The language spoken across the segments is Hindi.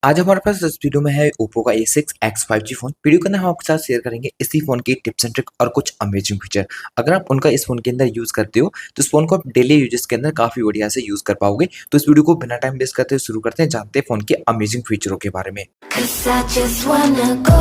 आज हमारे पास इस वीडियो में है ओप्पो का A6X 5G फोन। वीडियो के अंदर हम आपके साथ शेयर करेंगे इसी फोन की टिप्स एंड ट्रिक और कुछ अमेजिंग फीचर। अगर आप उनका इस फोन के अंदर यूज करते हो तो इस फोन को आप डेली यूजेस के अंदर काफी बढ़िया से यूज कर पाओगे। तो इस वीडियो को बिना टाइम वेस्ट करते हुए शुरू करते हैं, जानते हैं फोन के अमेजिंग फीचरों के बारे में। 'Cause I just wanna go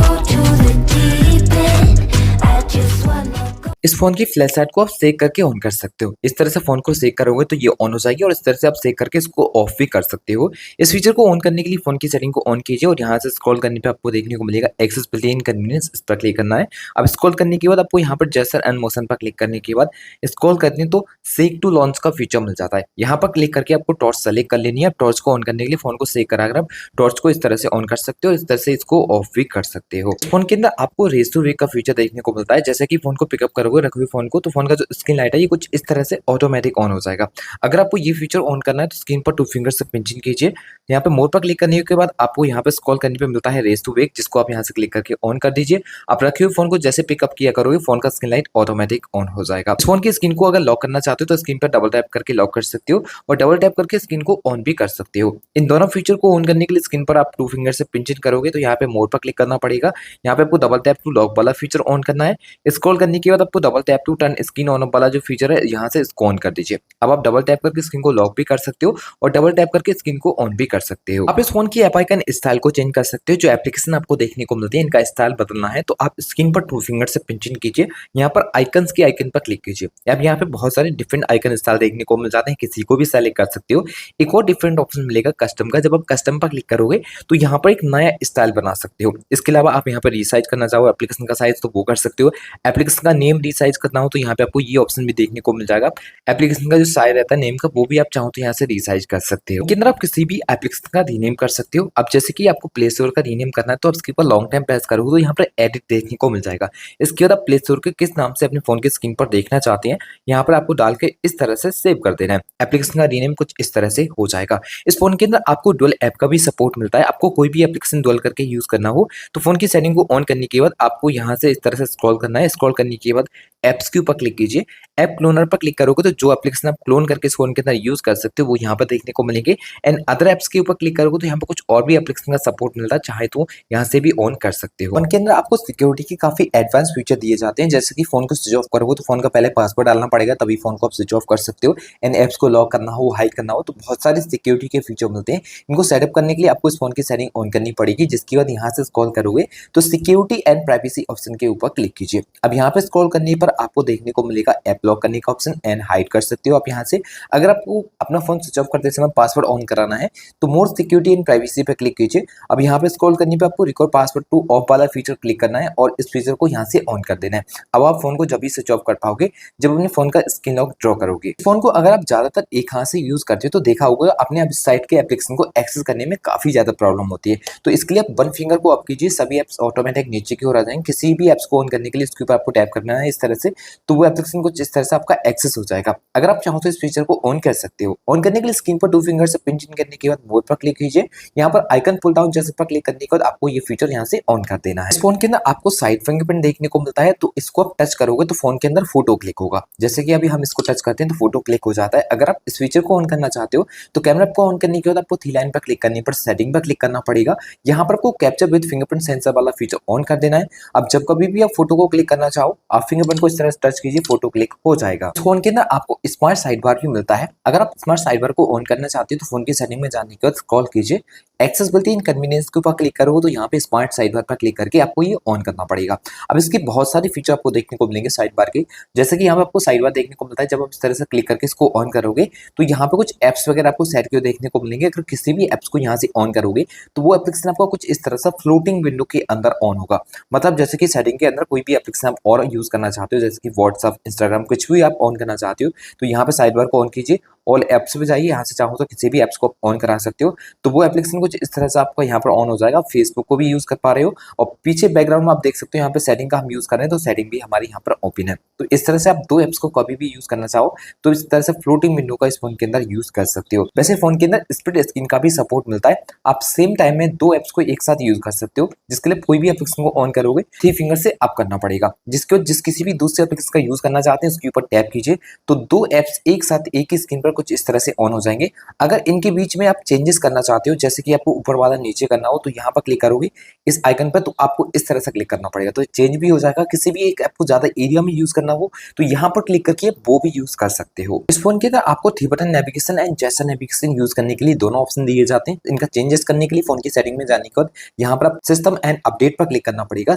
to the deep end. I just wanna go. इस फोन की फ्लैश लाइट को आप सेक करके ऑन कर सकते हो। इस तरह से फोन को सेक करोगे तो ये ऑन हो जाएगी और इस तरह से आप सेक करके इसको ऑफ भी कर सकते हो। इस फीचर को ऑन करने के लिए फोन की सेटिंग को ऑन कीजिए और यहाँ से स्क्रॉल करने पे आपको देखने को मिलेगा एक्सेसिबिलिटी एंड कन्वीनियंस, इस पर क्लिक करना है। अब स्क्रॉल करने के बाद आपको यहाँ पर जेस्चर एंड मोशन पर क्लिक करने के बाद स्क्रॉल करने तो सेक टू लॉन्च का फीचर मिल जाता है। यहाँ पर क्लिक करके आपको टॉर्च सेलेक्ट कर लेनी है। टॉर्च को ऑन करने के लिए फोन को सेक कराकर आप टॉर्च को इस तरह से ऑन कर सकते हो और इस तरह से इसको ऑफ भी कर सकते हो। फोन के अंदर आपको रेस टू वेक का फीचर देखने को मिलता है। जैसे कि फोन को पिकअप करोगे, रखोगे फोन को, तो फोन का जो स्क्रीन लाइट है ये कुछ इस तरह से ऑटोमेटिक ऑन हो जाएगा। अगर आपको ये फीचर ऑन करना है तो स्क्रीन पर 2 फिंगर से पिंचिंग कीजिए। यहाँ पे मोर पर क्लिक करने के बाद आपको यहाँ पे स्क्रॉल करने पे मिलता है रेस टू वेक, जिसको आप यहाँ से क्लिक करके ऑन कर दीजिए। आप रखे हुए फोन को जैसे पिकअप किया करोगे फोन का स्क्रीन लाइट ऑटोमेटिक ऑन हो जाएगा। इस फोन की स्क्रीन को अगर लॉक करना चाहते हो तो स्क्रीन पर डबल टैप करके लॉक कर सकते हो और डबल टैप करके स्क्रीन को ऑन भी कर सकते हो। इन दोनों फीचर को ऑन करने के लिए स्क्रीन पर आप 2 फिंगर से पिंचिंग करोगे तो यहाँ पे मोर पर क्लिक करना पड़ेगा। यहाँ पे आपको डबल टैप टू लॉक वाला फीचर ऑन करना है। स्क्रॉल करने के बाद आपको double tap to turn screen on वाला जो फीचर है यहाँ से इसको ऑन कर दीजिए। अब आप डबल टैप करके स्क्रीन को लॉक भी कर सकते हो और डबल टैप करके स्क्रीन को ऑन भी कर सकते हो। आप इस फोन की ऐप आइकन स्टाइल को चेंज कर सकते हो। जो एप्लीकेशन आपको देखने को मिलती है इनका स्टाइल बदलना है तो आप स्क्रीन पर 2 फिंगर से पिंचिंग कीजिए। यहाँ पर आइकन्स की आइकन पर क्लिक कीजिए। अब यहाँ पे बहुत सारे डिफरेंट आइकन स्टाइल देखने को मिल जाते हैं, किसी को भी सेलेक्ट कर सकते हो। एक और डिफरेंट ऑप्शन मिलेगा कस्टम का। जब आप कस्टम पर क्लिक करोगे तो यहाँ पर एक नया स्टाइल बना सकते हो। इसके अलावा आप यहाँ पर रीसाइज करना चाहो एप्लीकेशन का साइज तो वो कर सकते हो। एप्लीकेशन का नेम रीसाइज करना हो तो यहाँ पे आपको ये ऑप्शन भी देखने को मिल जाएगा। एप्लीकेशन का जो साइज रहता है नेम का वो भी आप चाहो तो यहाँ से रीसाइज कर सकते हो। के अंदर आप किसी भी एप्लीकेशन का रीनेम कर सकते हो। अब जैसे कि आपको प्ले स्टोर का रीनेम करना है तो आप इसके ऊपर लॉन्ग टाइम प्रेस करोगे तो यहाँ पर एडिट देखने को मिल जाएगा। इसके बाद आप प्ले स्टोर के किस नाम से अपने फोन की स्क्रीन पर देखना चाहते हैं यहाँ पर आपको डाल के इस तरह से सेव कर देना है। एप्लीकेशन का रीनेम कुछ इस तरह से हो जाएगा। इस फोन के अंदर आपको डुअल ऐप का भी सपोर्ट मिलता है। आपको कोई भी एप्लीकेशन डुअल करके यूज करना हो तो फोन की सेटिंग को ऑन करने के बाद आपको यहाँ से इस तरह से स्क्रॉल करना है। स्क्रॉल करने के बाद एप्स के ऊपर क्लिक कीजिए। ऐप क्लोनर पर क्लिक करोगे तो जो एप्लीकेशन आप क्लोन करके इस फोन के अंदर यूज कर सकते हो वो यहाँ पर देखने को मिलेंगे। एंड अदर एप्स के ऊपर क्लिक करोगे तो यहाँ पर कुछ और भी एप्लीकेशन का सपोर्ट मिलता है, चाहे तो यहाँ से भी ऑन कर सकते हो। फोन के अंदर आपको सिक्योरिटी के काफी एडवांस फीचर दिए जाते हैं। जैसे कि फोन को स्विच ऑफ करोगे तो फोन का पहले पासवर्ड डालना पड़ेगा, तभी फोन को आप स्विच ऑफ कर सकते हो। एंड एप्स को लॉक करना हो, हाइड करना हो, तो बहुत सारे सिक्योरिटी के फीचर मिलते हैं। इनको सेटअप करने के लिए आपको इस फोन की सेटिंग ऑन करनी पड़ेगी, जिसके बाद यहाँ से स्क्रॉल करोगे तो सिक्योरिटी एंड प्राइवेसी ऑप्शन के ऊपर क्लिक कीजिए। अब यहाँ पे स्क्रॉल करने पर आपको देखने को मिलेगा ऐप लॉक करने का ऑप्शन एंड हाइड कर सकते हो आप यहाँ से। अगर आपको अपना फोन स्विच ऑफ करते समय पासवर्ड ऑन कराना है तो मोर सिक्योरिटी एंड प्राइवेसी पे क्लिक कीजिए। अब यहाँ पे स्क्रॉल करने पे आपको रिकॉर्ड पासवर्ड टू ऑफ वाला फीचर क्लिक करना है और इस फीचर को यहाँ से ऑन कर देना है। अब आप फोन को जब भी स्विच ऑफ कर पाओगे जब अपने फोन का स्क्रीन लॉक ड्रॉ करोगे। फोन को अगर आप ज्यादातर एक हाथ से यूज करते हो तो देखा होगा अपने आप साइट के एप्लीकेशन को एक्सेस करने में काफी ज्यादा प्रॉब्लम होती है। तो इसके लिए आप वन फिंगर को अप कीजिए, सभी एप्स ऑटोमेटिक नीचे की ओर आ जाएंगे। किसी भी एप्स को ऑन करने के लिए इसके ऊपर आपको टैप करना है इस तरह से, तो वो एप्लीकेशन को जिस तरह से आपका एक्सेस हो जाएगा। अगर आप चाहो तो इस फीचर को ऑन कर सकते हो। ऑन करने के लिए स्क्रीन पर 2 फिंगर से पिंच इन करने के बाद मोड पर क्लिक कीजिए। यहाँ पर आइकन पुल डाउन जैसे पर क्लिक करने के बाद आपको ये फीचर यहाँ से ऑन कर देना है। इस फोन के अंदर आपको साइड फिंगरप्रिंट देखने को मिलता है, तो इसको आप टच करोगे तो फोन के अंदर फोटो क्लिक होगा। जैसे कि अभी हम इसको टच करते हैं तो फोटो क्लिक हो जाता है। अगर आप इस फीचर को ऑन करना चाहते हो तो कैमरा को ऑन करने के बाद आपको थ्री लाइन पर क्लिक करने पर सेटिंग पर क्लिक करना पड़ेगा। यहाँ पर आपको कैप्चर विद फिंगरप्रिंट सेंसर वाला फीचर ऑन कर देना है। अब जब कभी भी आप फोटो को क्लिक करना चाहो आप फिंगरप्रिंट को इस तरह से टच कीजिए, फोटो क्लिक हो जाएगा। फोन के अंदर आपको स्मार्ट साइड बार भी मिलता है। अगर आप स्मार्ट साइड बार को ऑन करना चाहते हो तो फोन की सेटिंग में जाने के बाद स्क्रॉल कीजिए, एक्सेसिबिलिटी एंड कन्वीनियंस के ऊपर क्लिक करोगे तो यहाँ पे स्मार्ट साइड बार पर क्लिक करके आपको ये ऑन करना पड़ेगा। अब इसके बहुत सारे फीचर आपको देखने को मिलेंगे साइड बार के। जैसे कि यहाँ पे आपको साइड बार देखने को मिलता है, जब आप इस तरह से क्लिक करके इसको ऑन करोगे तो यहाँ पे कुछ एप्स वगैरह आपको सेट किए देखने को मिलेंगे। अगर किसी भी एप्स को यहाँ से ऑन करोगे तो वो एप्लीकेशन आपको कुछ इस तरह से फ्लोटिंग विंडो के अंदर ऑन होगा। मतलब जैसे कि सेटिंग के अंदर कोई भी एप्लीकेशन आप और यूज करना चाहते हो, जैसे कि व्हाट्सएप, इंस्टाग्राम, कुछ भी आप ऑन करना चाहते हो तो यहाँ पे साइड बार को ऑन कीजिए। ऑल एप्स पे जाइए, यहाँ से चाहो तो किसी भी एप्स को ऑन करा सकते हो तो वो एप्लीकेशन कुछ इस तरह से आपका यहाँ पर ऑन हो जाएगा। फेसबुक को भी यूज कर पा रहे हो और पीछे बैकग्राउंड में आप देख सकते हो यहाँ पे सेटिंग का हम यूज कर रहे हैं तो सेटिंग भी हमारी यहाँ पर ओपन है। तो इस तरह से आप दो एप्स को कभी भी यूज करना चाहो तो इस तरह से फ्लोटिंग विंडो का इस फोन के अंदर यूज कर सकते हो। वैसे फोन के अंदर स्प्लिट स्क्रीन का भी सपोर्ट मिलता है। आप सेम टाइम में दो एप्स को एक साथ यूज कर सकते हो, जिसके लिए कोई भी एप्लीकेशन को ऑन करोगे 3 फिंगर से अप करना पड़ेगा। जिसके जिस किसी भी दूसरे एप्लीकेशन का यूज करना चाहते हैं उसके ऊपर टैप कीजिए तो दो एप्स एक साथ एक ही स्क्रीन पर कुछ इस तरह से ऑन हो जाएंगे। अगर इनके बीच में आप चेंजेस करना चाहते हो, जैसे कि आपको ऊपर वाला नीचे करना हो तो यहाँ पर क्लिक करोगे इस आइकन पर, तो आपको इस तरह से क्लिक करना पड़ेगा, तो चेंज भी हो जाएगा। किसी भी एक ऐप को ज़्यादा एरिया में यूज़ करना हो तो यहाँ पर क्लिक करके वो भी यूज़ कर सकते हो। इस फोन के अंदर आपको 3 button navigation and gesture navigation use करने के लिए दोनों ऑप्शन दिए जाते हैं। इनका चेंजेस करने के लिए फोन की सेटिंग में जाने के बाद यहाँ पर आप सिस्टम एंड अपडेट पर क्लिक करना पड़ेगा।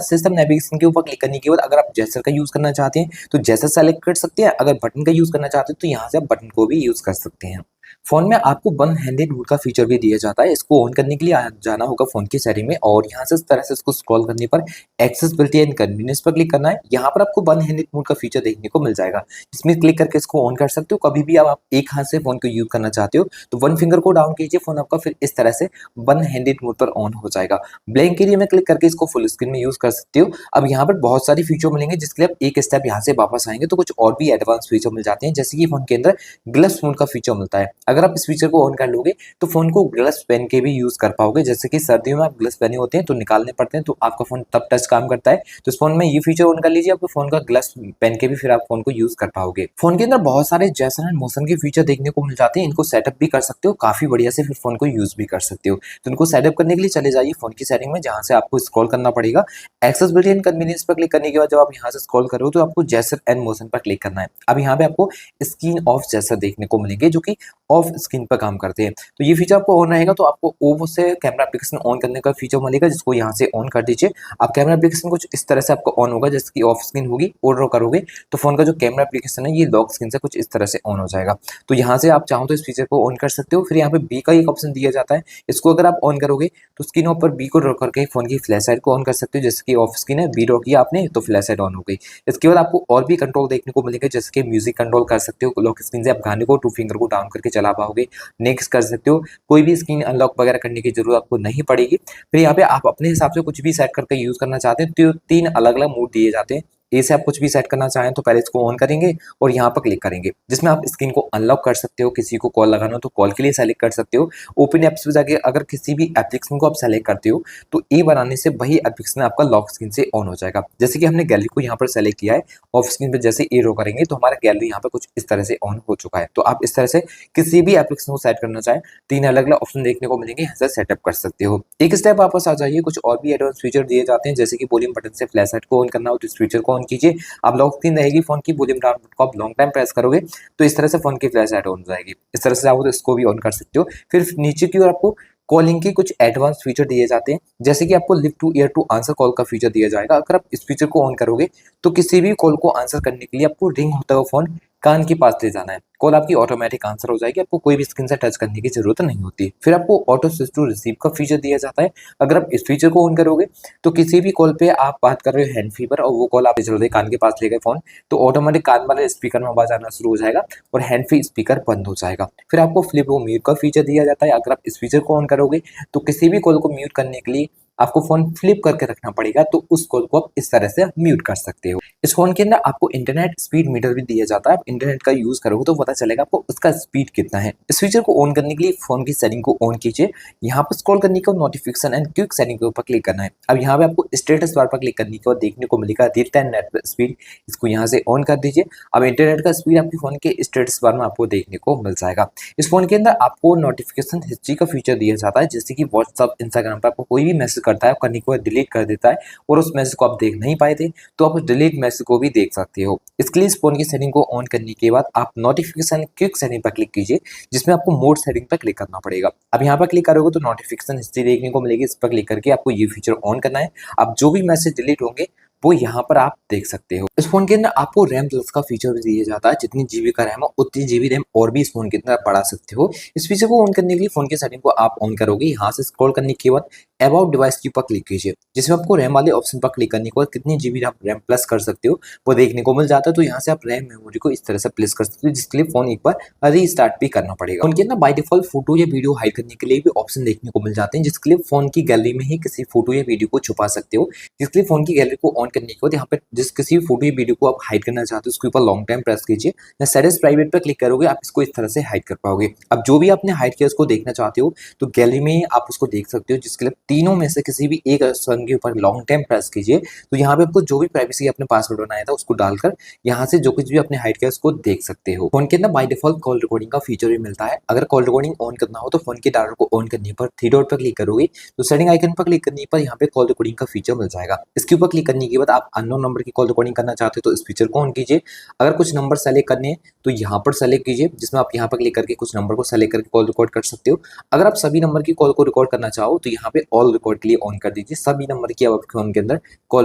सिस्टम नेविगेशन के ऊपर क्लिक करने के बाद अगर आप जेस्चर का यूज़ करना चाहते हैं तो जेस्चर सेलेक्ट कर सकते हैं, अगर बटन का यूज़ करना चाहते हैं तो यहाँ से आप बटन को भी यूज़ कर सकते हैं। फोन में आपको वन हैंडेड रूल का फीचर भी दिया जाता है। इसको ऑन करने के लिए जाना होगा फोन की सेटिंग में और यहाँ से इस तरह से इसको स्क्रॉल करने पर एक्सेसिबिलिटी एंड कन्वीनियंस पर क्लिक करना है। यहाँ पर आपको वन हैंडेड मोड का फीचर देखने को मिल जाएगा, इसमें क्लिक करके इसको ऑन कर सकते हो। कभी भी आप एक हाथ से फोन को यूज करना चाहते हो तो वन फिंगर को डाउन कीजिए, फोन आपका फिर इस तरह से वन हैंडेड मोड पर ऑन हो जाएगा। ब्लैंक एरिया में क्लिक करके इसको फुल स्क्रीन में यूज कर सकते हो। अब यहाँ पर बहुत सारी फीचर मिलेंगे जिसके लिए आप एक स्टेप यहाँ से वापस आएंगे तो कुछ और भी एडवांस फीचर मिल जाते हैं, जैसे कि फोन के अंदर ग्लव्स मोड का फीचर मिलता है। अगर आप इस फीचर को ऑन कर लोगे तो फोन को ग्लव्स पहन के भी यूज कर पाओगे, जैसे कि सर्दियों में आप ग्लव्स पहने होते हैं तो निकालने पड़ते हैं तो आपका फोन तब टच काम करता है, तो इस फोन में ये फीचर ऑन कर लीजिए, आपके फोन का ग्लव्स पहन के भी फिर आप फोन को यूज कर पाओगे। फोन के अंदर बहुत सारे जेस्चर एंड मोशन के फीचर देखने को मिल जाते हैं, इनको सेटअप भी कर सकते हो काफी बढ़िया से, फिर फोन को यूज भी कर सकते हो। तो इनको सेटअप करने के लिए चले जाइए फोन की सेटिंग में, जहां से आपको स्क्रॉल करना पड़ेगा। एक्सेसिबिलिटी एंड कन्वीनियंस पर क्लिक करने के बाद जब आप यहाँ से स्क्रॉल करो तो आपको जेस्चर एंड मोशन पर क्लिक करना है। अब यहाँ पे आपको स्क्रीन ऑफ जेस्चर देखने को मिलेंगे जो कि ऑफ स्क्रीन पर काम करते हैं, तो ये फीचर आपको ऑन रहेगा तो आपको ओवो से कैमरा एप्लीकेशन ऑन करने का फीचर मिलेगा, जिसको यहाँ से ऑन कर दीजिए। आप कैमरा एप्लीकेशन कुछ इस तरह से आपको ऑन होगा, जैसे कि ऑफ स्क्रीन होगी और करोगे तो फोन का जो कैमरा एप्लीकेशन है ये लॉक स्क्रीन से कुछ इस तरह से ऑन हो जाएगा। तो यहाँ से आप चाहो तो इस फीचर को ऑन कर सकते हो। फिर यहाँ पे बी का एक ऑप्शन दिया जाता है, इसको अगर आप ऑन करोगे तो स्क्रीन ऊपर बी को ड्रॉ करके फोन की फ्लैश लाइट को ऑन कर सकते हो, जैसे कि ऑफ स्क्रीन है, बी ड्रॉ किया आपने तो फ्लैश लाइट ऑन हो गई। इसके बाद आपको और भी कंट्रोल देखने को मिलेगा, जैसे कि म्यूजिक कंट्रोल कर सकते हो, लॉक स्क्रीन से आप गाने को 2 फिंगर को डाउन करके चला पाओगे, नेक्स्ट कर सकते हो, कोई भी स्क्रीन अनलॉक वगैरह करने की जरूरत आपको नहीं पड़ेगी। फिर यहाँ पे आप अपने हिसाब से कुछ भी सेट करके यूज करना चाहते हैं तो 3 अलग अलग मोड दिए जाते हैं। ए से आप कुछ भी सेट करना चाहें तो पहले इसको ऑन करेंगे और यहाँ पर क्लिक करेंगे, जिसमें आप स्क्रीन को अनलॉक कर सकते हो, किसी को कॉल लगाना हो तो कॉल के लिए सेलेक्ट कर सकते हो। ओपन एप्स पे जाके अगर किसी भी एप्लीकेशन को आप सेलेक्ट करते हो तो ए बनाने से वही एप्लीकेशन आपका लॉक स्क्रीन से ऑन हो जाएगा। जैसे कि हमने गैलरी को यहाँ पर सेलेक्ट किया है, ऑफ स्क्रीन पे जैसे ए रो करेंगे तो हमारा गैलरी यहाँ पर कुछ इस तरह से ऑन हो चुका है। तो आप इस तरह से किसी भी एप्लीकेशन को सेट करना चाहें 3 अलग अलग ऑप्शन देखने को मिलेंगे, यहाँ से सेटअप कर सकते हो। एक स्टेप वापस आ जाइए, कुछ और भी एडवांस फीचर दिए जाते हैं, जैसे कि वॉल्यूम बटन से फ्लैश लाइट को ऑन करना हो तो इस फीचर को ऑन कीजिए। आप लॉक स्क्रीन रहेगी फोन की, वॉल्यूम डाउन को आप लॉन्ग टाइम प्रेस करोगे तो इस तरह से फोन की फ्लैश लाइट ऑन हो जाएगी। इस तरह से चाहो तो इसको भी ऑन कर सकते हो। फिर नीचे की ओर आपको कॉलिंग के कुछ एडवांस फीचर दिए जाते हैं, जैसे कि आपको lift to ear to answer call का फीचर दिया जाएगा। अगर आप इस फीचर को ऑन करोगे तो किसी भी कॉल को आंसर करने के लिए आपको रिंग होता हुआ फोन कान के पास ले जाना है, कॉल आपकी ऑटोमेटिक आंसर हो जाएगी, आपको कोई भी स्क्रीन से टच करने की जरूरत नहीं होती। फिर आपको ऑटो स्विच टू रिसीव का फीचर दिया जाता है। अगर आप इस फीचर को ऑन करोगे तो किसी भी कॉल पे आप बात कर रहे हो हैंड फ्री पर और वो कॉल आप चल रहे कान के पास ले गए फोन, तो ऑटोमेटिक कान वाले स्पीकर में आवाज आना शुरू हो जाएगा और हैंड फ्री स्पीकर बंद हो जाएगा। फिर आपको फ्लिप म्यूट का फीचर दिया जाता है। अगर आप इस फीचर को ऑन करोगे तो किसी भी कॉल को म्यूट करने के लिए आपको फोन फ्लिप करके रखना पड़ेगा, तो उस कॉल को आप इस तरह से म्यूट कर सकते हो। इस फोन के अंदर आपको इंटरनेट स्पीड मीटर भी दिया जाता है, आप इंटरनेट का यूज करोगे तो पता चलेगा आपको उसका स्पीड कितना है। इस फीचर को ऑन करने के लिए फोन की सेटिंग को ऑन कीजिए, यहाँ पर स्क्रॉल करने के बाद नोटिफिकेशन एंड क्विक सेटिंग के ऊपर क्लिक करना है। अब यहाँ पे आपको स्टेटस बार पर क्लिक करने के बाद देखने को मिलेगा रियल टाइम नेट स्पीड, इसको यहाँ से ऑन कर दीजिए। अब इंटरनेट का स्पीड आपके फोन के स्टेटस बार में आपको देखने को मिल जाएगा। इस फोन के अंदर आपको नोटिफिकेशन हिस्ट्री का फीचर दिया जाता है, जैसे कि व्हाट्सअप इंस्टाग्राम पर आपको कोई भी मैसेज करता है, करने के बाद डिलीट कर देता है और उस मैसेज को आप देख नहीं पाए थे तो आप उस डिलीट मैसेज को भी देख सकते हो। इसके लिए इस फोन की सेटिंग को ऑन करने के बाद आप नोटिफिकेशन क्विक सेटिंग पर क्लिक कीजिए, जिसमें आपको मोड सेटिंग पर क्लिक करना पड़ेगा। अब यहाँ पर क्लिक करोगे तो नोटिफिकेशन हिस्ट्री देखने को मिलेगी, इस पर क्लिक करके आपको ये फीचर ऑन करना है। अब जो भी मैसेज डिलीट होंगे वो यहाँ पर आप देख सकते हो। इस फोन के अंदर आपको रैम प्लस का फीचर भी दिया जाता है, जितनी जीबी का रैम है उतनी जीबी रैम और भी इस फोन के अंदर बढ़ा सकते हो। इस फीचर को ऑन करने के लिए फोन की सेटिंग को आप ऑन करोगे, यहाँ से स्क्रॉल करने के बाद अबाउट डिवाइस के ऊपर क्लिक कीजिए, जिसमें आपको रैम वाले ऑप्शन पर क्लिक करने के बाद कितनी जीबी आप रैम प्लस कर सकते हो वो देखने को मिल जाता है। तो यहाँ से आप रैम मेमोरी को इस तरह से प्लेस कर सकते हो, जिसके लिए फोन एक बार रीस्टार्ट भी करना पड़ेगा। उनके अंदर बाय डिफॉल्ट फोटो या वीडियो हाइड करने के लिए भी ऑप्शन देखने को मिल जाते हैं, जिसके लिए फोन की गैलरी में ही किसी फोटो या वीडियो को छुपा सकते हो। जिसके लिए फोन की गैलरी को ऑन करने के बाद यहाँ पे जिस किसी भी फोटो या वीडियो को आप हाइड करना चाहते हो उसके ऊपर लॉन्ग टाइम प्रेस कीजिए या सेट एज प्राइवेट पर क्लिक करोगे आप इसको इस तरह से हाइड कर पाओगे। अब जो भी आपने हाइड किया उसको देखना चाहते हो तो गैलरी में आप उसको देख सकते हो, जिसके लिए तीनों में से किसी भी एक ऑप्शन के ऊपर लॉन्ग टाइम प्रेस कीजिए तो यहाँ पे आपको जो भी प्राइवेसी अपने पासवर्ड बनाया था उसको डालकर यहाँ से जो कुछ भी आपने हाइड किया उसको देख सकते हो। फोन के अंदर बाय डिफॉल्ट कॉल रिकॉर्डिंग का फीचर भी मिलता है। अगर कॉल रिकॉर्डिंग ऑन करना हो तो फोन के डाटा को ऑन करने पर थ्री डॉट पर क्लिक करोगे तो सेटिंग आइकन पर क्लिक करने पर यहाँ पे कॉल रिकॉर्डिंग का फीचर मिल जाएगा। इसके ऊपर क्लिक करने के बाद आप अननोन नंबर की कॉल रिकॉर्डिंग करना चाहते हो तो इस फीचर को ऑन कीजिए। अगर कुछ नंबर सेलेक्ट करने हैं तो यहाँ पर सेलेक्ट कीजिए, जिसमें आप यहाँ पर क्लिक करके कुछ नंबर को सेलेक्ट करके कॉल रिकॉर्ड कर सकते हो। अगर आप सभी नंबर की कॉल को रिकॉर्ड करना चाहो तो यहाँ पे ऑल रिकॉर्ड के लिए ऑन कर दीजिए, सभी नंबर की आपके फोन के अंदर कॉल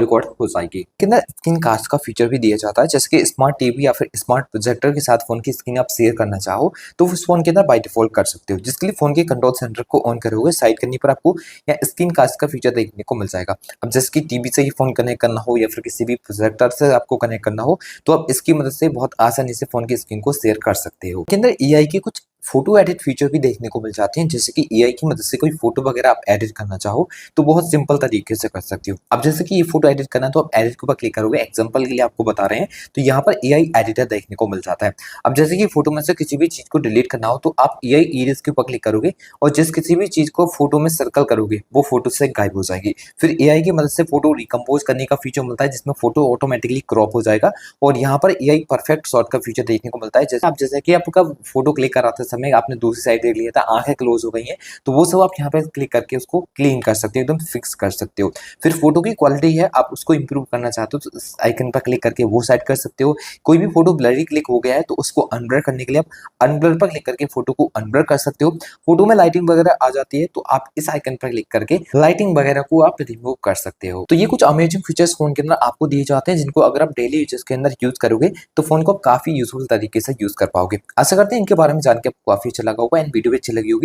रिकॉर्ड हो जाएगी। के अंदर स्क्रीन कास्ट का फीचर भी दिया जाता है, जैसे कि स्मार्ट टीवी या फिर स्मार्ट प्रोजेक्टर के साथ फोन की स्क्रीन आप शेयर करना चाहो तो उस फोन के अंदर बाय डिफॉल्ट कर सकते हो, जिसके लिए फोन के कंट्रोल सेंटर को ऑन करोगे साइड करने पर आपको यहाँ स्क्रीन कास्ट का फीचर देखने को मिल जाएगा। अब जैसे कि टीवी से ही फोन कनेक्ट करना हो या फिर किसी भी प्रोजेक्टर से आपको कनेक्ट करना हो तो आप इसकी मदद से बहुत आसानी से फोन की स्क्रीन को शेयर कर सकते हो। के अंदर एआई के कुछ फोटो एडिट फीचर भी देखने को मिल जाते हैं, जैसे कि एआई की मदद से कोई फोटो वगैरह आप एडिट करना चाहो तो बहुत सिंपल तरीके से कर सकते हो। अब जैसे कि ये फोटो एडिट करना है तो आप एडिट के ऊपर क्लिक करोगे, एग्जांपल के लिए आपको बता रहे हैं तो यहाँ पर एआई एडिटर देखने को मिल जाता है। अब जैसे कि फोटो में से किसी भी चीज को डिलीट करना हो तो आप एआई इरेज के ऊपर क्लिक करोगे और जिस किसी भी चीज को फोटो में सर्कल करोगे वो फोटो से गायब हो जाएगी। फिर एआई की मदद से फोटो रिकम्पोज करने का फीचर मिलता है, जिसमें फोटो ऑटोमेटिकली क्रॉप हो जाएगा और यहाँ पर एआई परफेक्ट शॉट का फीचर देखने को मिलता है। जैसे कि आपका फोटो क्लिक कराते समय आपने दूसरी साइड देख लिया था, आंखें क्लोज हो गई हैं तो वो सब आप यहाँ पे क्लिक करके उसको क्लीन कर सकते हो, एकदम फिक्स कर सकते हो। फिर फोटो की क्वालिटी है, आप उसको इंप्रूव करना चाहते हो तो इस आइकन पर क्लिक करके वो सेट कर सकते हो। कोई भी फोटो ब्लरी क्लिक हो गया है तो उसको अनब्लर करने के लिए आप अनब्लर पर क्लिक करके फोटो को अनब्लर कर सकते हो। फोटो में लाइटिंग वगैरह आ जाती है तो आप इस आइकन पर क्लिक करके लाइटिंग वगैरह को आप रिमूव कर सकते हो। तो ये कुछ अमेजिंग फीचर्स फोन के अंदर आपको दिए जाते हैं, जिनको अगर आप डेली यूजेस के अंदर यूज करोगे तो फोन को आप काफी यूजफुल तरीके से यूज कर पाओगे। आशा करते हैं इनके बारे में जान के आपको काफी अच्छा लगा होगा एंड वीडियो भी अच्छी लगी होगी।